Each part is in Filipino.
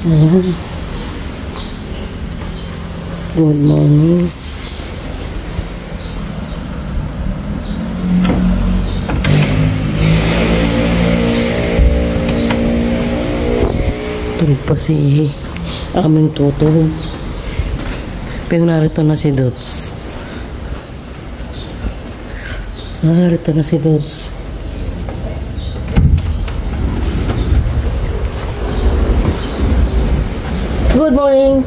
Ayan. Good morning. Tulog pa si aming tutulog. Pero narito na si Dots. Narito na si Dots. Good morning.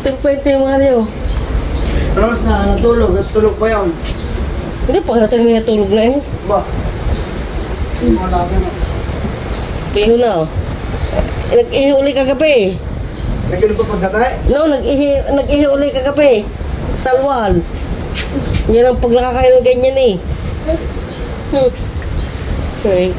Tulog pa yung Mario. Rose na natulog at tulog pa yun. Hindi po, natin may natulog na eh. Ba? Malasan na. Piho na oh. Nag-ihi uli kagabi eh. Nagkano pa pagkatay? No, nag-ihi uli kagabi. Salwal. Yan ang pag nakakain ng ganyan eh. Okay.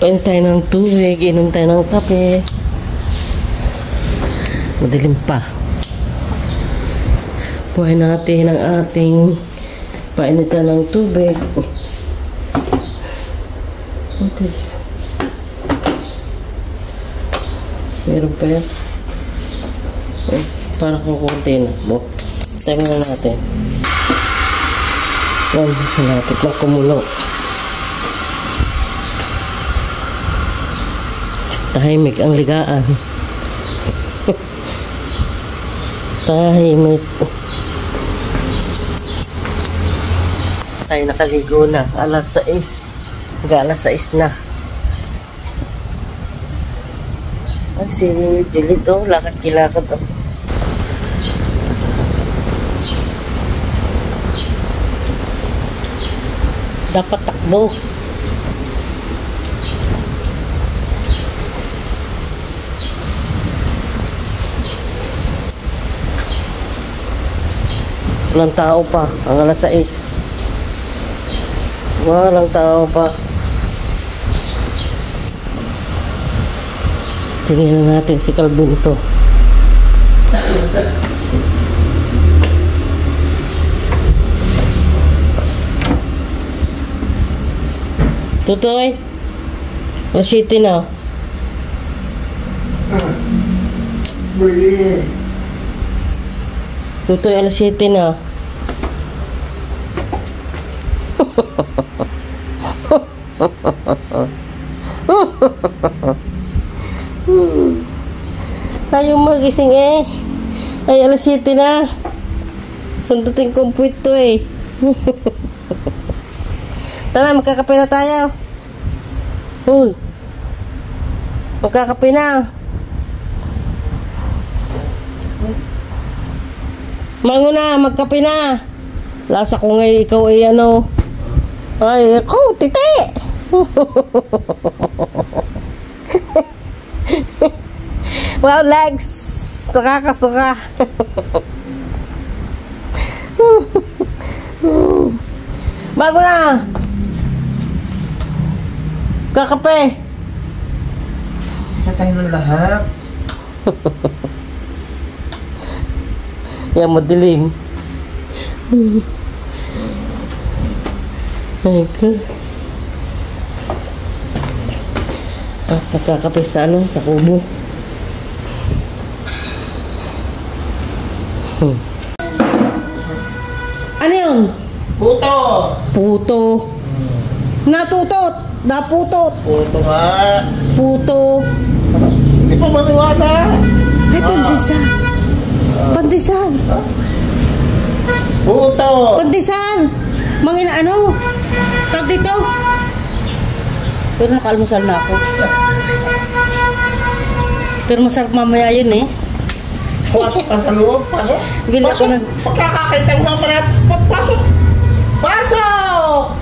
Pain tayo ng tubig, inom tayo ng kape. Madilim pa. Buhay natin ang ating painitan ng tubig. Okay. Meron pa yan. Para kukunti na. Tayo na natin. Malapit na kumulo. Tahimik ang ligaan. Tahimik. Tayo nakaligo na. Alas 6. Alas 6 na. Ay, si Julie to. Lakad-kilakad to. Dapat takbo. Walang tao pa. Ang alas 6. Walang tao pa. Sige na natin si Calvin ito. Tutoy. Alas 7 na. Buli. Tutoy, alas 7 na. Ayaw magising eh. Ay, alas 7 na. Sundutin kong puwit to eh. Tara, magkakape na tayo. Uy. Magkakape na. Mango na, magkape na. Lasa ko ngayon ikaw ay ano. Ay, ako, titi. Wow, legs. Nakakasuka. Bago na. Kakape. Patay ng lahat. Yan, madilim. Ay, ko. Nagkakape sa ano, sa kubo. Ano yun? Puto! Puto. Natutot. Naputot. Puto nga. Puto. Hindi pa maniwala. Ay, pandisan. Pandisan. Puto! Pandisan. Mangina ano? Tag dito. Pero nakalmusal na ako. Pero masarap mamaya yun eh. Pasok ka sa loob. Pasok. Bili ako ng... Pagkakakita mo naman na pasok. Pasok!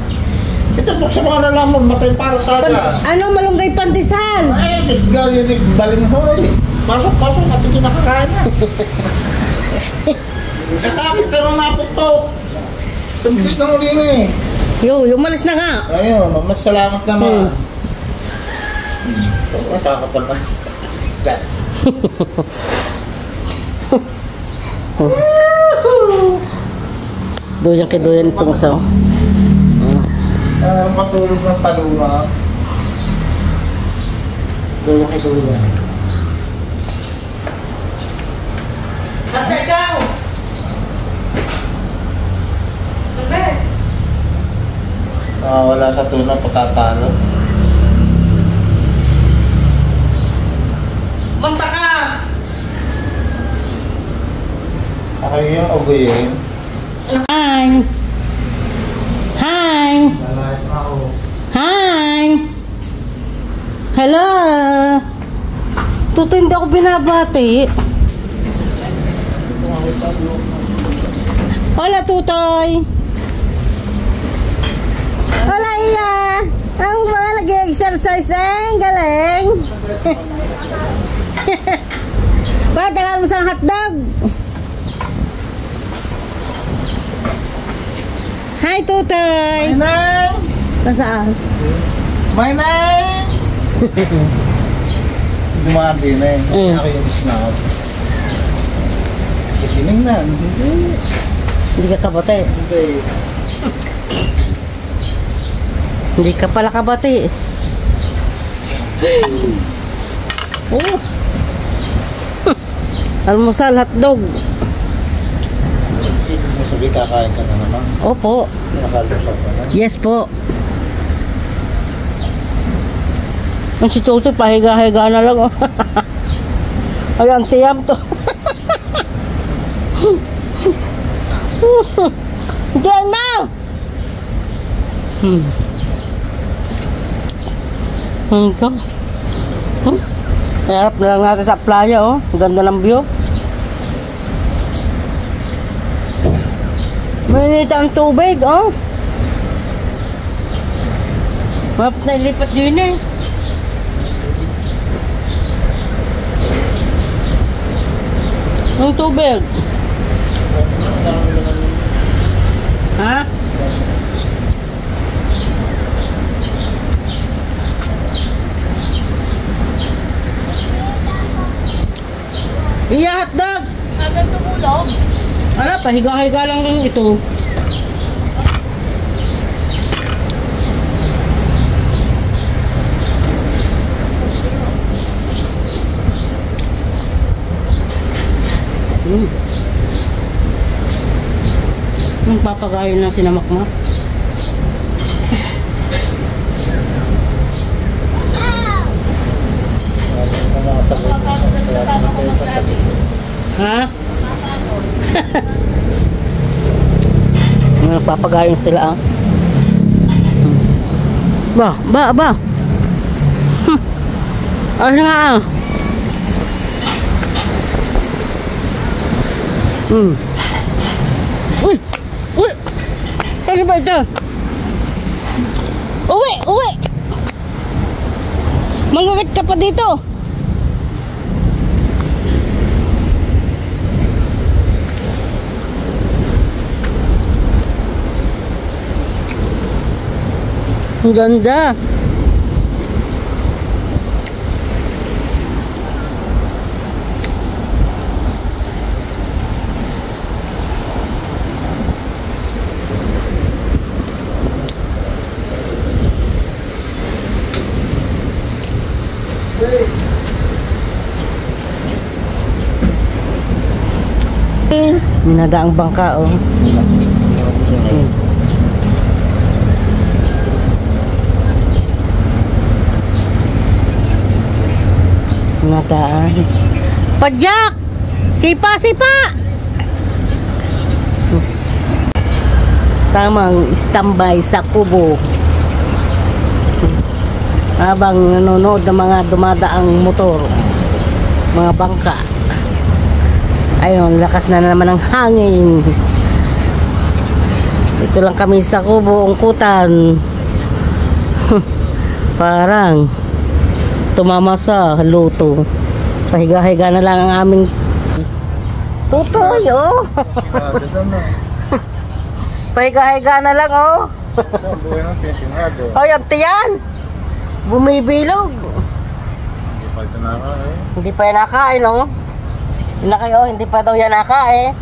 Ito po sa mga nalaman, matay para sa aga. Ano, malunggay pandesal? Ay, Miss Galia, balinghoy. Pasok, pasok, at hindi nakakain na. Nakakita rin naputok. Sumbis na muli na eh. Yo, umalis na nga. Ayun, mas salamat naman. Masakapal na. Doyan kay doyan itong isa. Matulog ng talunga. Doyan kay doyan. Ate, ikaw! Wala sa tuna, patatalo. Manta ka! Ako yung uguyin. Hi! Hi! Lalayas na ako. Hi! Hello! Tuto, hindi ako binabati. Hola, Tutoy! Hola, Iya! Ang mga nag-exercise eh, galing! Bakit tagal mo sa hotdog? Hi, Tutoy! Mainay! Nasaan? Mainay! Dumaan din eh. Ako yung snap. Kikinig na. Hindi ka kabate. Hindi. Hindi ka pala kabate. Oh. Almusal, hotdog. Ibig mo sabi kakain ka na naman. Opo. Nakalusap ka na. Yes po. Ang si Tutoy, pahiga-higa na lang. Oh. Ay, ang tiyam to. Diyan na! Ito. Harap na lang natin sa playa, oh. Ang ganda ng view. Mainit ang tubig, oh. Map na ilipat din eh. Ang tubig. Ha? Iya, hotdog! Agad tumulog. Ala, pahiga-higa lang rin ito. Ang papagayon na sinamakmak. Ha? Papagayon sila, ah. Ba. Ayos nga, ah. Uy! Ano ba ito? Uwi! Mangugat ka pa dito. Ang ganda. Minadaang bangka, oh. Minadaan. Pajak! Sipa! Tamang standby sa kubo. Habang nanonood ng mga dumadaang motor, mga bangka. Ayun, lakas na naman ng hangin. Ito lang kami sa kubo, ungkutan. Parang tumama sa luto. Pahiga-higa na lang ang aming Tutoy, oh. Pahiga-higa na lang, oh. Ay, ang tiyan. Bumibilog. Hindi pa ito nakain. Hindi pa yan nakain, oh. Hindi pa daw yan nakain.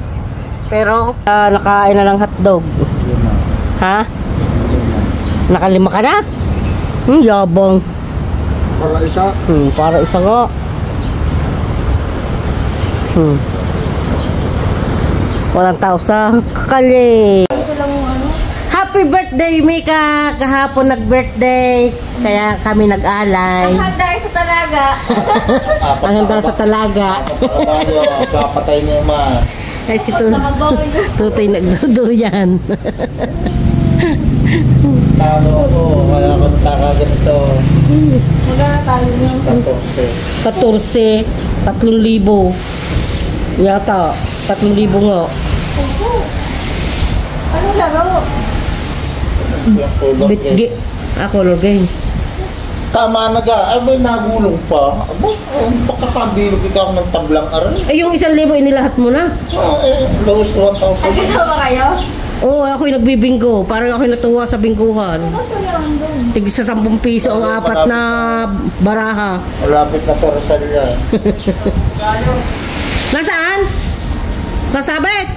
Pero nakain na ng hotdog. Ha? Nakalima ka na? Yabang. Para isa. Para isa nga. Walang tao sa kakali. Happy birthday, Mika! Kahapon nag-birthday. Kaya kami nag-alay. Ang handa sa talaga. Ang handa sa talaga. Kapatay niya ma. Ay si Tutoy nagduduyan. Talo ako. Kaya ako nagkakaganito. Magana tayo niyo. 14. 3,000. Yata. 3,000 nga. Ano laro? Bitgi. Color game. Tama na ga. Ay, may nagulong pa. Aba, pagkakabilog ikaw ng tablang aray. Eh, yung 1,000 inilahat mo na. Lowest 1,000. Ay, kasama kayo? Oo, ako'y nagbibinggo. Parang ako'y natuwa sa bingguhan. Ano yan doon? Tig sa 10 piso ang apat na baraha. Malapit na sa Rizal yan. Nasaan? Nasabit?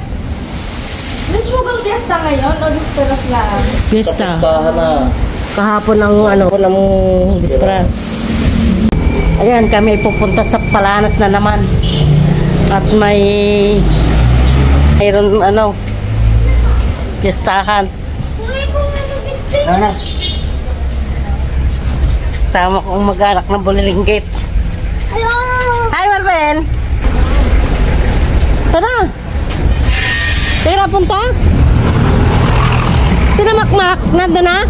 Mismo kang fiesta ngayon o disperas lang? Fiesta. Kapustahan na. Kahapon ang ng disperas. Ayan, kami ay pupunta sa Palanas na naman. At mayroon fiestahan. Ano? Sama kong mag-anak ng Bulilinggit. Hi, Marben! Tara! Tira, punta? Sino Makmak? Nandun na?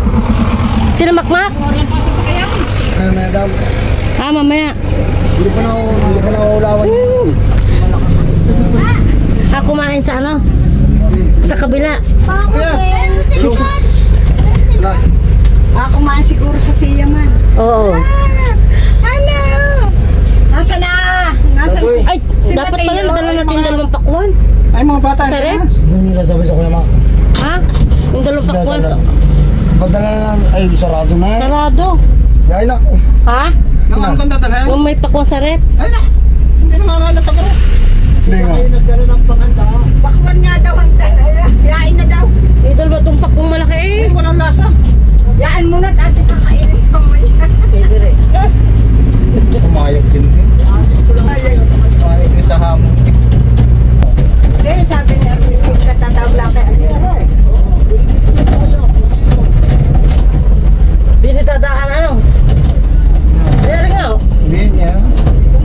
Sino Makmak? Mamaya daw. Mamaya. Hindi pa na ulawan. Kumain sa sa kabila. Kumain siguro sa siya man. Oo. Ano? Nasa na? Nasa Ay, dapat pala nadala natin 2 pakwan. Ay, mga bata. Sa rep? Hindi nila sabi sa kuya ma. Ha? Yung 2 pakwan. Padala na lang. Ay, sarado na eh. Sarado. Ay, na. Ha? Ano kang dadalhin? Yung may pakwan sa rep. Ay, na. Hindi na nga natagaro. Hindi nga. Nagdala ng panganda. Bakwan nga daw ang yain na daw. Idol ba itong pakwang malaki eh? Ay, walang lasa. Yain mo na dati kakainin ko mo yan. Pwede rin. Kumayag din. Kumayag din sa hamon. Hindi, sabi niya, katatawag lang kay Alina. Binitadaan Dili nga. Hindi niya.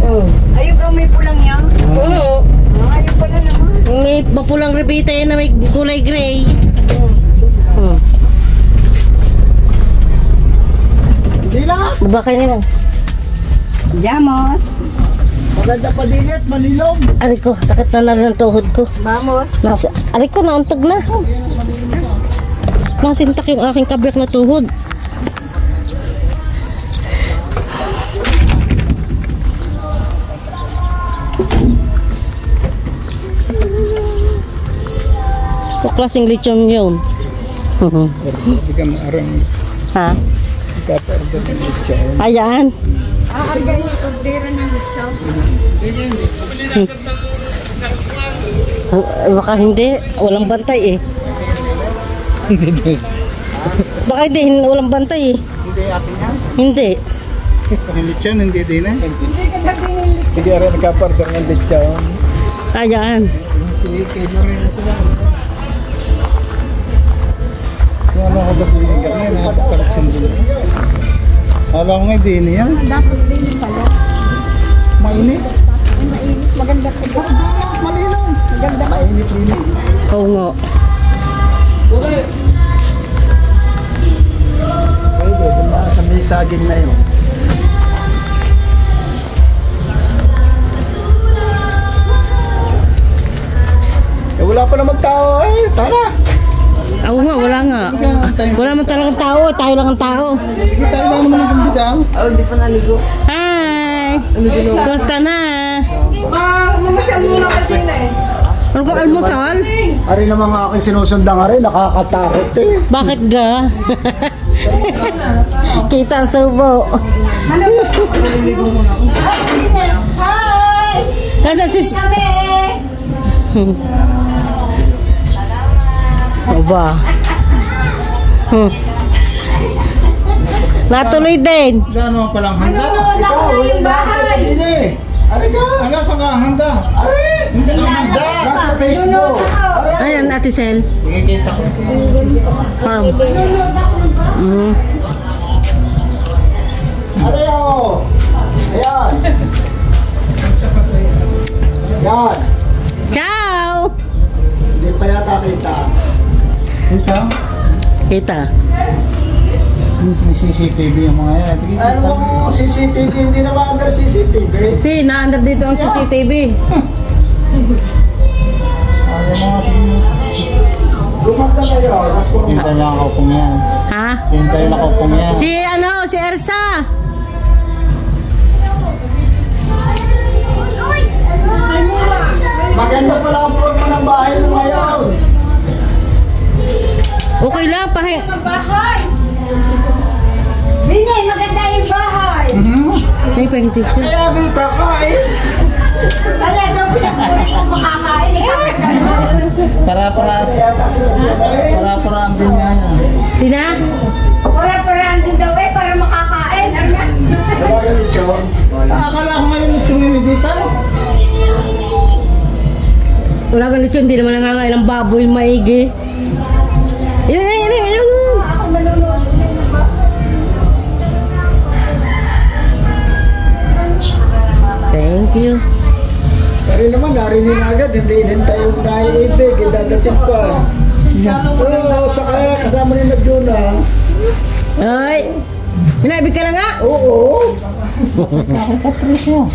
Oo. Ayun ka may pulang yan. Oo. Ayun pala naman. May mapulang rebita yan na may kulay gray. Hindi na. Baba kayo nila. Jamos. Maganda pa din at malilom. Aray ko, sakit na rin ang tuhod ko. Vamos. Aray ko, naantog na. Nasintak yung aking kabyak na tuhod. O klaseng lechon yun. Hindi ka maarang Ha? kaparda ng lechon. Ayan. Aarga yung kaldera ng lechon. Baka hindi. Walang bantay eh. Baka hindi. Walang bantay eh. Hindi atin yan. Hindi. Yung lechon, hindi din eh. Hindi ka nagingin lechon. Hindi ka rin nakaparda ng lechon. Ayan. Sige, kayo mo rin sila. Wala ko ba piling ka niya, nakapagkalaksin din. Wala ko nga din niya. Dapat din pala. Mainit. Mainit. Maganda pa ba? Malinaw. Maganda. Mainit-init. Oo nga. Pwede, sa may saging na yun. Wala pa naman tao eh. Tara. Oo nga, wala nga. Wala man talagang tao. Tayo lang ang tao. Hindi tayo lang naman ang kumbidang. Oh, hindi pa naligo. Hi! Kumusta na? Mamasyal muna ka din eh. Ano ka almusal? Ari naman nga aking sinusundan nga rin. Nakakatakot eh. Bakit ga? Kita ang subo. Hi! Nasa sis... Kami! Aba. Natuloy din. Gano'n palang handa? Nanonood ako ng bahay. Ano ka? Ano sa nga handa? Hindi ang handa. Nasa Facebook. Ayan, Ate Sel. Nakikita ko. Ano yun? Ayan. Yan. Ciao! Hindi pa yata kita. Kita? Kita. May CCTV yung mga yan. Ano mo CCTV? Hindi naman under CCTV. Si, na-under dito ang CCTV. Ano mga lumagda kayo. Sinta niya ako pong yan. Ha? Sinta niya ako pong yan. Si Ersa. Maganda pala ang forma ng bahay mo ngayon. Okay lang, Bahay. Binay, maganda yung bahay. Ay, pahing tissue. Kaya di kakain. Kaya daw pinagpuri ko makakain. Para ang din nga yan. Sina? Pura-puraan din daw para makakain. Ano yan? Wala ka ni Chon? Akala ko ngayon yung dito. Wala ka nito, hindi naman nangangain ng baboy maigi. Ayun. Ako nanonood. Thank you. Pero naman, narinig agad, hindi inintay yung naiibig, idagatin pa. Oo, saka kasama ni Juna. Ay, pinaibig ka na nga? Oo. Ako, Patricio.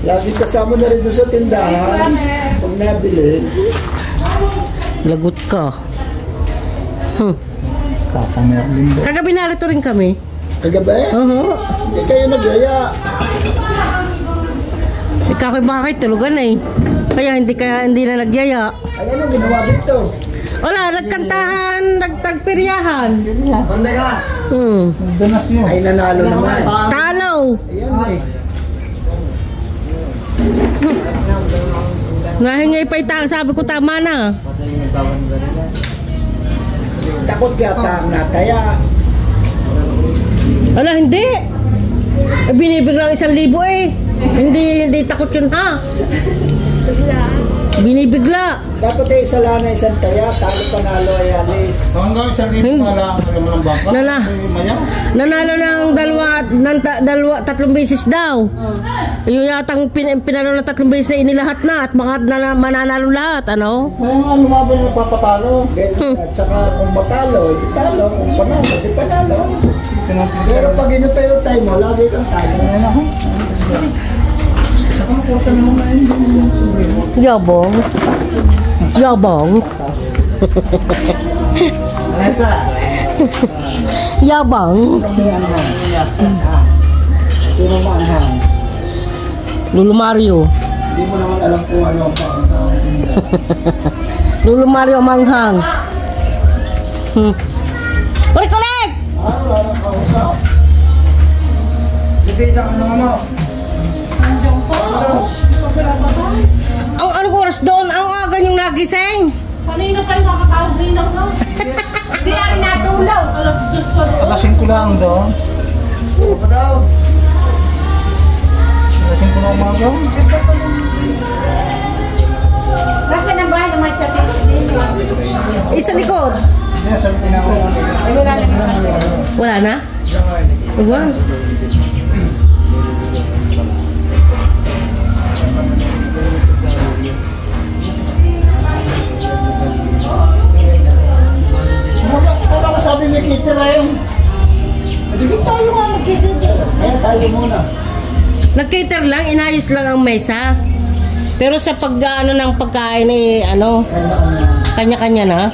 Lagi kasama na rin doon sa tindahan. Pag nabili. Lagot ka. Papa Merlin. Kagabi narito rin kami. Kagabi? Hindi kayo nagyaya. Ikaw kay bakit tulugan eh. Kaya hindi na nagyaya. Ay, ano ginawa dito? Wala, nagkantahan, nagtagpiryahan. Panda ka? Donasyon. Ay, nanalo naman. Talo. Ayan eh. Nahingay pa itang, sabi ko tama na. Takot yata ang nataya. Ala, hindi. Binibig lang 1,000 eh. Hindi takot yun ha. Binibigla. Dapat ay isa lang na isang taya, talo panalo ay alis. Hanggang isang libo pala alam mo ng baka. Nanalo ng tatlong beses daw. Yung yatang pinalo ng 3 beses na inilahat na at mga mananalo lahat, ano? Kaya nga lumaban yung papatalo. At saka kung matalo, di talo. Kung panalo, di panalo. Pero pag inutay-utay mo, lagi kang talo. Ayan ako. Saka porta naman na yun. Yabong. Alesa. Yabang. Sino mo anghang? Lulu Mario. Hindi mo naman alam kung ano ang panghang. Lulu Mario manghang. Kulik! Wala nang kausap. Hindi isang ano. Ang anong oras doon? Ang aga yung nagising? Kanina pa yung makatawag din ako. Hindi ako natulaw. Alasing ko lang doon. Oo ka daw. Alasing ko lang umaga. Kasi ng bahay naman chatid din. Isa likod. Hindi, sabi tinawag. Wala na? Wala. Wala ko sabi ni Kitty Ray. Hindi tayo nga nagkikita. Kaya tayo muna. Nag-cater lang, inayos lang ang mesa. Pero sa pag-ano ng pagkain eh, ano, kanya-kanya na.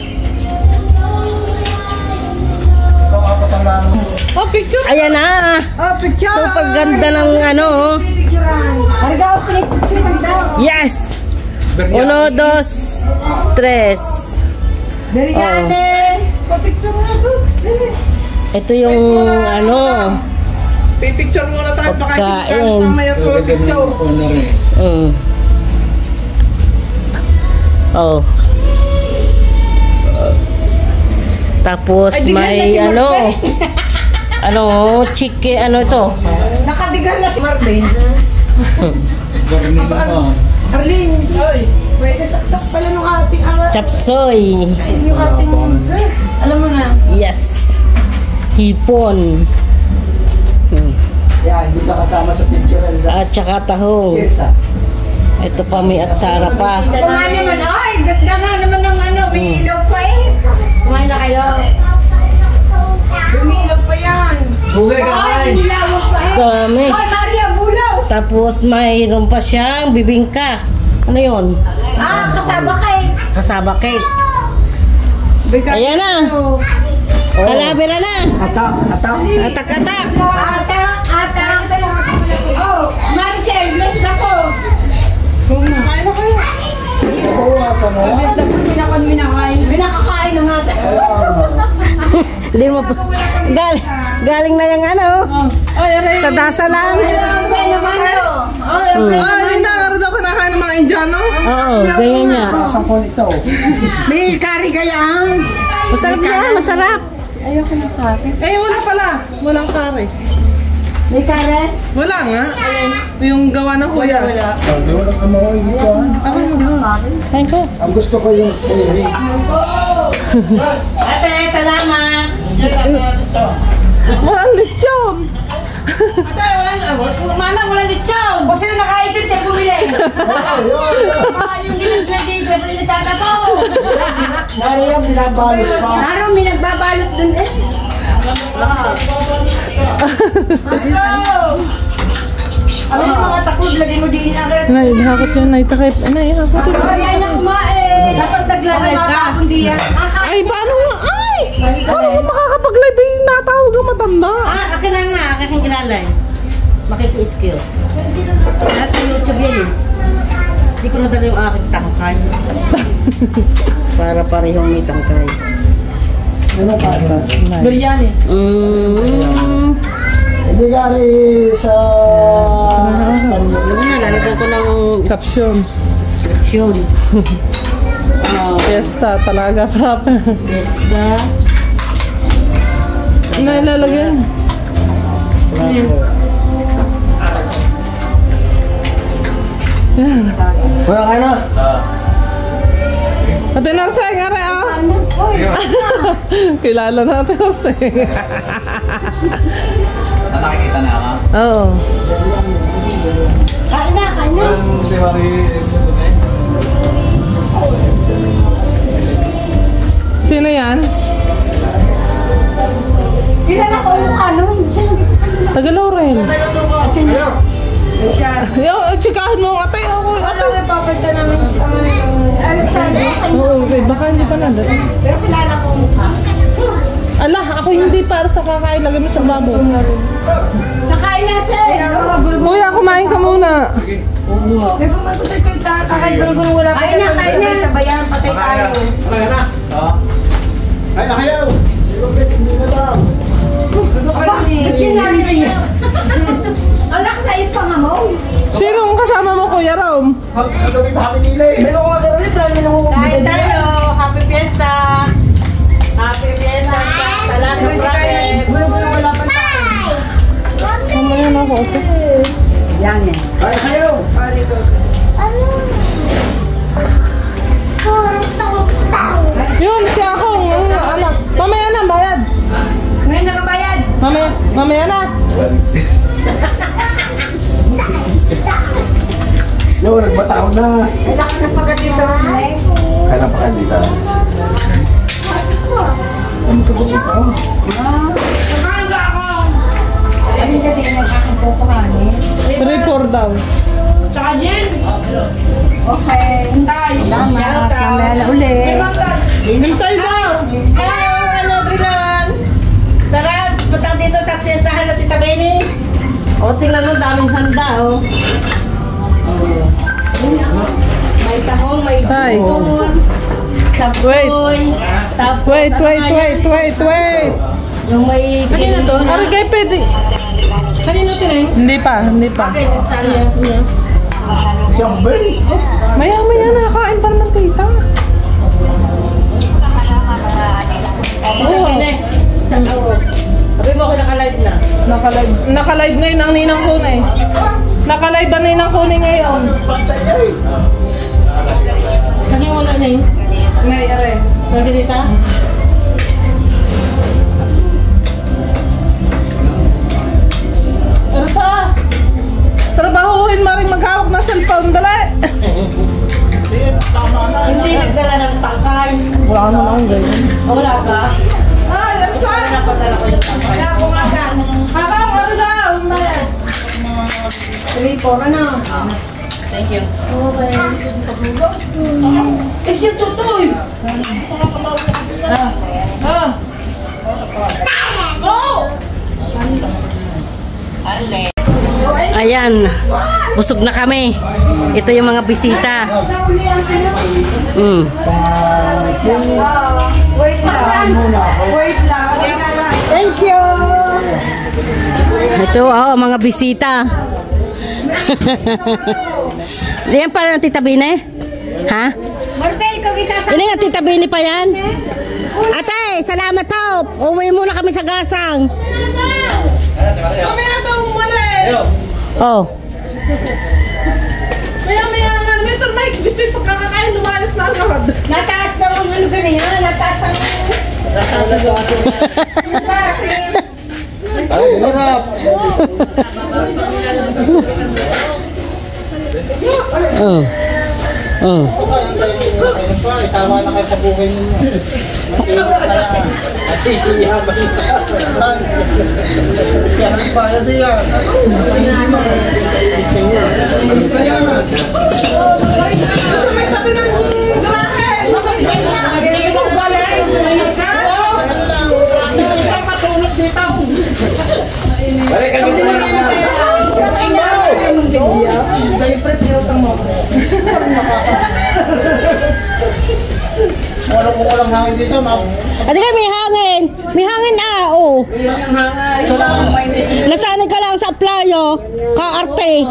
Ito ang kapatandaan mo. Oh, picture! Ayan na! Oh, picture! Super ganda ng ano, oh. Picturean. Harga ako pinipicturean daw. Yes! 1, 2, 3. Biryani! Pa-picture nga to. Ito yung ano, Pipicture muna tayo, baka pagkain. hindi ka mamaya po picture. Oh. Tapos may chicken, ano ito? Nakadigal na si Marlene. Gawin nila ba? Arlene, pwede saksak pala nung ating Chapsoy. yung ating, alam mo na. Yes. Hipon. Yan, hindi ka kasama sa picture. At saka tahong. Yes, Ito pa may atsara pa. Ito nga naman, ay, ganda nga naman ng may ilaw pa eh. Kumain na kayo. May ilaw pa yan. Bugay ka Ay, nilawag pa eh. Dami. Ay, Maria, bulaw. Tapos mayroon pa siyang bibingka. Ano yon? Kasaba cake. Kasaba cake. Ayan na. Kalabira na. Atak. Atak-atak. Ata. Oh, Maricel, bless na po. Kain na kayo. Oo, asa mo? Bless na po, minakakain na nga. Hindi mo pa. Galing na yung ano. Sa dasalan. Ay, naman Hindi na, araw daw kinakain ng mga Indiano. Oo, ganyan niya. Saan ko ito? May kari kayaan. Masarap na, masarap. Ayoko na kari. Eh, wala pala. Walang kare. May kari? Wala nga. Yung gawa ng kuya. Wala ano dito. Ako na. Kain ko. Ang gusto ko yung Ate, salamat. Walang lechon. Walang lechon. O sino nakaisip siya bumili? Yung ginagladin sa bali nagtatapaw. Nariyan, binabalot pa. Araw may nagbabalot dun eh. Ano yung mga taklog, lagay mo din agad. Nay, nakakot yun. Nay, takip. Nay, nakakot yun. Ay, na kumain. Dapat naglalay ka. Ay, paano nga? Ay! Paano nga makakapag-live yung natawag ang matanda? Akin na nga, aking ilalay. Makiki-skill. Nasa YouTube yan eh. Hindi ko nadala yung aking tangkay. Para parehong may tangkay. Ano pa? Biryani. Hindi ka rin sa Espanyol. Ano na, lalagyan ko ng Caption. description. Fiesta talaga, proper. Besta. Nailalagyan. Yan. Wala ka na? Ate Narseng, are ah. Kilala natin Narseng. Nakikita na ka? Oo. Kain na. Hindi ba Sino yan? Kilala ko yung kanong. Taga Laurel. Sino? Yo, chikahin mo ate. Ako, ate. Papunta namin sa Alexander. Oo, baka hindi pa nandun. Pero kilala ko mukha. Ala, ako hindi para sa kakain. Lagay mo sa babo. Sa kain na sir. Kuya, kumain ka muna. May pumatutay kayo kakay gulong wala pa. Kain na. Sabayan, patay tayo. Kaya na? Oo. Kaya na kayo! Hindi na lang. Ba't yun narin Alak sa iyo pangamong. Sino ang kasama mo, Kuya Rom? Sa gawin kami nila eh. Kain tayo. Happy Fiesta. Happy Fiesta. Salamat, brother. Gulong wala pa tayo. Mamaya na ako, ate. Yan eh. Kaya kayo! Yun, si akong anak. Mamaya na, bayad. Ngayon nakabayad. Mamaya na. Yo, nagbataon na. Anak na pagkat dito. Kaya na pa kayo dito. Ano ka ba ito? Samahan ka ako. Ano ka din nagkakapukuhanin? 3-4 daw. Tsaka Jen. Okay. Hintay. Salamat. Mamaya na ulit. Hintay daw. Hello, ano, Trilon? Tara, punta dito sa fiestahan na Tita Benny. O, tingnan mo, daming handa, oh. May tahong, may Tay. hipon, sapoy, tapos Wait. yung may... Kanina to? Ari kayo pwede. Kanina to na Hindi pa. Okay, sana. Isang bell. Maya na, kain pa naman tita. Oo, Isang araw. Sabi mo ako naka-live na. Naka-live ngayon ang Ninang Kunay. Naka-live ba Ninang Kunay ngayon? Sabi mo na yun. Ngayon, are. Nagdilita? Elsa! Trabahuhin mo rin maghawak ng cellphone, dali! Hindi nagdala ng tangkay. Wala naman akong ganyan. Wala ka? Ay, Elsa! Napadala ko yung tangkay. Kaya ako nga ka. Habang, ano daw? 3-4, ano? Thank you. Okay. Is yung tutoy? Ayan, busog na kami. Ito yung mga bisita. Wait lang. Wait lang. Thank you. Ito, mga bisita. Yan pala ng Tita Bine? Ha? Marvel, kung isasama. Ini nga Tita Bine pa yan? Ate, salamat ho. Uwi muna kami sa gasang. Kami na ito umali! Oh. Maya nga, Mr. Mike, gusto yung pagkakakain, lumayas na agad. Nataas daw ang ano ganyan, ha? Nataas ang Ay, sarap. Oh. Oh. Isama na kayo sa buhay ninyo. Makinig na yan. Asisiya ba siya? Kaya ang bayad yan. Ano kaya? Sa may tabi ng garahe! Makabigay na! Hindi mo balik! Isang kasunod dito. Balik ka dito na naman. Walang hangin dito, ma. Ate ka, may hangin. May hangin oh. Nasanay ka lang sa playo. Kaarte.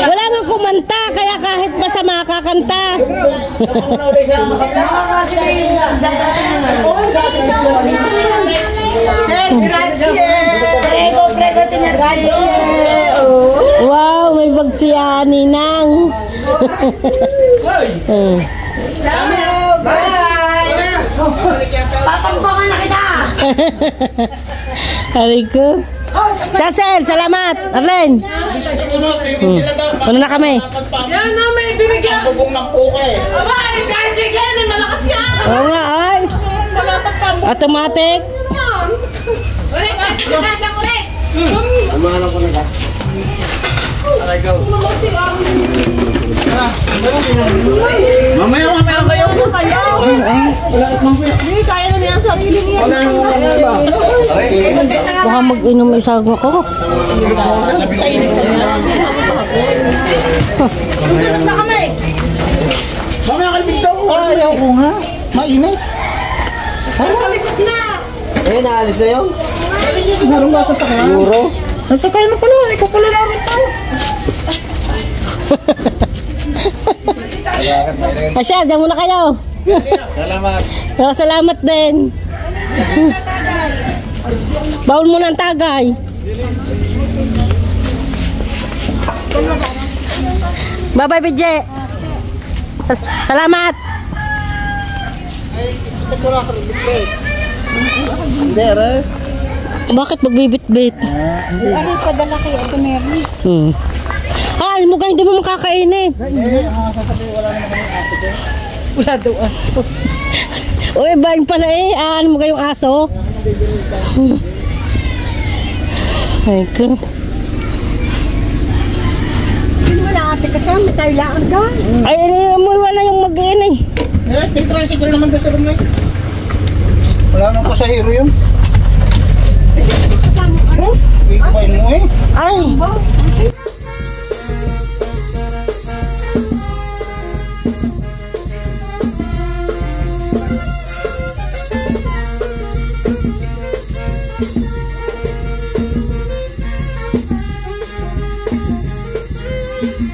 Wala nga kumanta, kaya kahit masama kakanta. Wow, may bag si Ninang. Tatampangan na kita! Hari ko. Sasel, salamat. Arlen. Ano na kami? Yan na, may binigyan! Bubong ng puke. Aba, kahit bigyan, malakas yan! Oo nga, ay. Malapat pa mo. Automatic. Ulit! Nagkasang ulit! Amahan ko na ka. Aray, go. Mamaya kayo. Wala ka mamaya. Hindi, kaya na niya ang sarili niya. Wala yung ba? Baka mag-inom isa ako. Susunod na kami! Mamaya kalbig daw. Ayaw ko nga. Mainit. Sa likod na! Eh, naalis na yun? Meron ba sa sakyan? Euro? Nasa tayo na pala. Ikaw pala namin tayo. Asya, dyan muna kayo. Salamat. Salamat din. Bawal mo ng tagay. Bye-bye, BJ. Salamat. Hindi, re. Bakit magbibit-bit? Ano padala kayo? Ito meron. Alam mo ka, hindi mo makakainin. Wala daw aso. O, iba yun pala eh. Ano mo kayong aso? Ay ko. Hindi mo na ate kasama tayo lang doon. Ay, wala yung mag-iin eh. Eh, may tricycle naman doon sa room na yun. Wala nang pasahero yun. Kasama ano? Ikupain mo eh. Ay, Thank you.